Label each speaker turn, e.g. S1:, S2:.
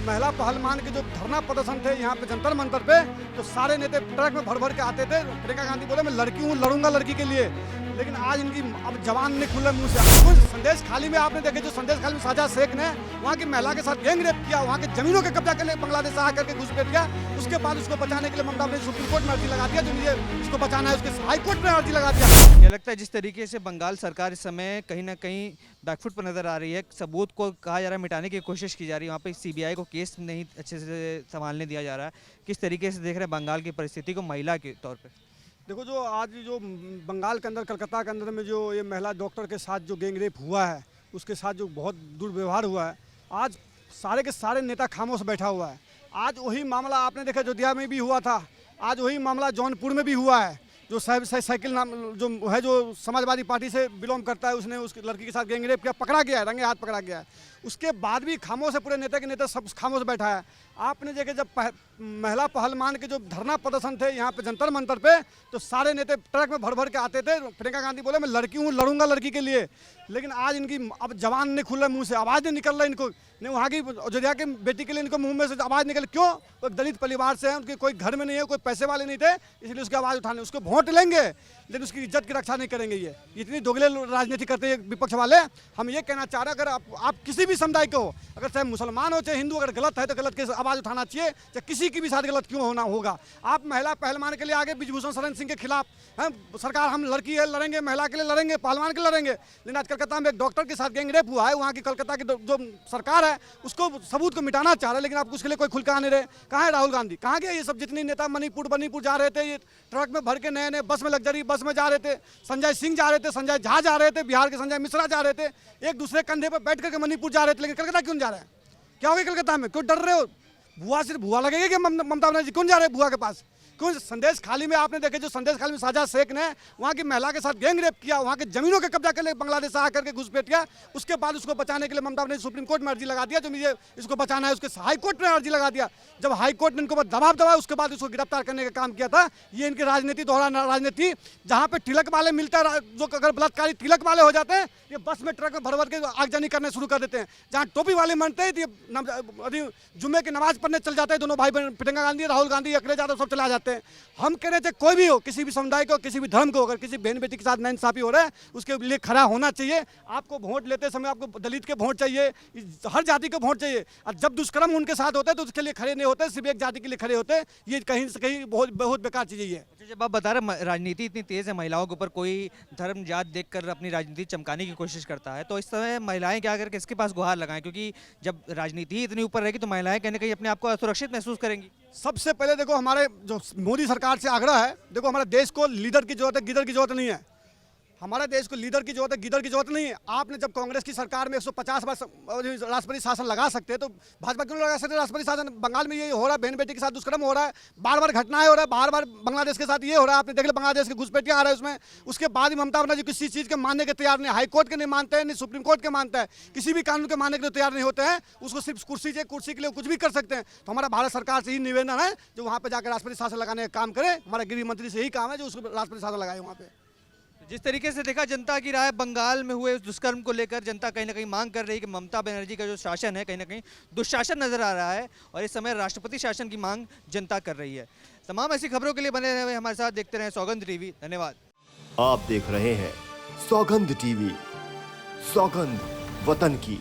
S1: महिला पहलवान के जो धरना प्रदर्शन थे यहाँ पे जंतर मंतर पे, तो सारे नेता ट्रक में भर भर के आते थे। प्रियंका गांधी बोले मैं लड़की हूँ, लड़ूंगा लड़की के लिए, लेकिन आज इनकी अब जवान ने खुले मुंह से कुछ संदेश खाली में आपने देखे, जो संदेश खाली में साजा शेख ने वहाँ की महिला के साथ गैंग रेप किया, वहाँ के जमीनों के कब्जा के लिए बांग्लादेश आकर के घुसपैठ किया। उसके बाद उसको बचाने के लिए ममता ने सुप्रीम कोर्ट में अर्जी लगा दिया, जो मुझे इसको बचाना है, उसके हाई कोर्ट में अर्जी लगा दिया।
S2: क्या लगता है जिस तरीके से बंगाल सरकार इस समय कहीं ना कहीं बैकफुट पर नजर आ रही है, सबूत को कहा जा रहा है मिटाने की कोशिश की जा रही है, वहाँ पे सीबीआई को केस नहीं अच्छे से संभालने दिया जा रहा है, किस तरीके से देख रहे हैं बंगाल की परिस्थिति को महिला के तौर पे?
S1: देखो, जो आज जो बंगाल के अंदर, कलकत्ता के अंदर में जो ये महिला डॉक्टर के साथ जो गैंग रेप हुआ है, उसके साथ जो बहुत दुर्व्यवहार हुआ है, आज सारे के सारे नेता खामोश बैठा हुआ है। आज वही मामला आपने देखा अयोध्या में भी हुआ था, आज वही मामला जौनपुर में भी हुआ है। जो साइकिल नाम जो है, जो समाजवादी पार्टी से बिलोंग करता है, उसने उस लड़की के साथ गैंग रेप किया, पकड़ा गया है, रंगे हाथ पकड़ा गया है। उसके बाद भी खामोश है, पूरे नेता के नेता सब खामोश बैठा है। आपने देखे जब महिला पहलवान के जो धरना प्रदर्शन थे यहाँ पे जंतर मंतर पे, तो सारे नेता ट्रक में भर भर के आते थे। प्रियंका गांधी बोले मैं लड़की हूँ, लड़ूंगा लड़की के लिए, लेकिन आज इनकी अब जवान ने खुले मुंह से आवाज़ नहीं निकल रहा इनको, नहीं वहाँ की अयोध्या की बेटी के लिए इनको मुंह में से आवाज़ निकल, क्यों? वो दलित परिवार से हैं, उनके कोई घर में नहीं है, कोई पैसे वाले नहीं थे, इसलिए उसकी आवाज़ उठाने, उसको वोट लेंगे लेकिन उसकी इज्जत की रक्षा नहीं करेंगे। ये इतनी दोगले राजनीति करते हैं विपक्ष वाले। हम ये कहना चाह रहे हैं, अगर आप किसी भी समुदाय के हो, अगर चाहे मुसलमान हो चाहे हिंदू, अगर गलत है तो गलत की आवाज़ उठाना चाहिए, चाहे किसी की भी साथ गलत क्यों होना होगा। आप महिला पहलवान के लिए आगे ब्रिजभूषण शरण सिंह के खिलाफ हैं सरकार, हम लड़की है लड़ेंगे, महिला के लिए लड़ेंगे, पहलवान के लिए लड़ेंगे, लेकिन आज कलकत्ता में एक डॉक्टर के साथ गैंग रेप हुआ है, वहाँ की कलकत्ता की जो सरकार है उसको सबूत को मिटाना चाह रहे हैं, लेकिन आप उसके लिए कोई खुल के आ नहीं रहे। कहाँ है राहुल गांधी, कहाँ गए ये सब जितने नेता? मणिपुर जा रहे थे, ये ट्रक में भर के नए नए बस में, लग्जरी बस में जा रहे थे, संजय सिंह जा रहे थे, संजय झा जा रहे थे, बिहार के संजय मिश्रा जा रहे थे, एक दूसरे कंधे पर बैठ करके मणिपुर जा रहे थे, लेकिन कलकत्ता क्यों जा रहे हैं? क्या हो गया कलकत्ता में? क्यों डर रहे हो? भुआ सिर्फ भुआ लगेगा कि ममता बनर्जी क्यों जा रहे हैं भुआ के पास? क्यों? संदेश खाली में आपने देखे, जो संदेश खाली में साजा शेख ने वहाँ की महिला के साथ गैंग रेप किया, वहाँ के जमीनों के कब्जा के लिए बांग्लादेश आकर के घुसपैठ किया। उसके बाद उसको बचाने के लिए ममता ने सुप्रीम कोर्ट में अर्जी लगा दिया, जो मुझे इसको बचाना है, उसके हाई कोर्ट में अर्जी लगा दिया। जब हाई कोर्ट ने इनको दबाव दबाया, उसके बाद उसको गिरफ्तार करने का काम किया था। ये इनकी राजनीति, दोहरा राजनीति, जहाँ पे तिलक वाले मिलता है, जो अगर बलात्कारी तिलक वाले हो जाते हैं, ये बस में ट्रक में भर भर के आगजनी करने शुरू कर देते हैं। जहाँ टोपी वाले मनते हैं, ये जुम्मे की नमाज पढ़ने चल जाते हैं, दोनों भाई बहन प्रियंका गांधी, राहुल गांधी, अखिलेश यादव सब चला जाते हैं। हम कह रहे थे कोई भी हो, किसी भी समुदाय को, किसी भी धर्म को, अगर किसी बहन बेटी के साथ नाइंसाफी हो रहा है, उसके लिए खड़ा होना चाहिए। आपको वोट लेते समय आपको दलित के वोट चाहिए, हर जाति को वोट चाहिए, और जब दुष्कर्म उनके साथ होते हैं तो उसके लिए खड़े नहीं होते, सिर्फ एक जाति के लिए खड़े होते हैं। ये कहीं से कहीं बहुत बेकार चीज़ है।
S2: जब आप बता रहे राजनीति इतनी तेज है, महिलाओं के ऊपर कोई धर्म जात देखकर अपनी राजनीति चमकाने की कोशिश करता है, तो इस समय महिलाएं क्या करके इसके पास गुहार लगाएं? क्योंकि जब राजनीति इतनी ऊपर रहेगी तो महिलाएं कहीं ना कहीं अपने आप को असुरक्षित महसूस करेंगी।
S1: सबसे पहले देखो, हमारे जो मोदी सरकार से आग्रह है, देखो हमारे देश को लीडर की जरूरत है, गिदड़ की जरूरत नहीं है। हमारे देश को लीडर की जरूरत है, गिदड़ की जरूरत नहीं है। आपने जब कांग्रेस की सरकार में 150 बार राष्ट्रपति शासन लगा सकते हैं, तो भाजपा क्यों लगा सकते? राष्ट्रपति शासन बंगाल में ये हो रहा है, बहन बेटी के साथ दुष्कर्म हो रहा है, बार बार घटनाएं हो रहा है, बार बार बांग्लादेश के साथ ये हो रहा है। आपने देख लिया बांग्लादेश के घुसपैठियां आ रहे हैं उसमें, उसके बाद भी ममता बनर्जी किसी चीज़ के मानने के तैयार नहीं, हाई कोर्ट के नहीं मानते हैं, नहीं सुप्रीम कोर्ट के मानता है, किसी भी कानून के मानने के लिए तैयार नहीं होते हैं। उसको सिर्फ कुर्सी के लिए कुछ भी कर सकते हैं। तो हमारा भारत सरकार से ही निवेदन है, जो वहाँ पर जाकर राष्ट्रपति शासन लगाने का काम करे। हमारा गृह मंत्री से यही काम है, जो उसको राष्ट्रपति शासन लगाए वहाँ पे।
S2: जिस तरीके से देखा जनता की राय बंगाल में हुए दुष्कर्म को लेकर, जनता कहीं ना कहीं मांग कर रही है कि ममता बनर्जी का जो शासन है कहीं ना कहीं दुशासन नजर आ रहा है, और इस समय राष्ट्रपति शासन की मांग जनता कर रही है। तमाम ऐसी खबरों के लिए बने रहे हमारे साथ, देखते रहे सौगंध टीवी। धन्यवाद।
S3: आप देख रहे हैं सौगंध टीवी, सौगंध वतन की।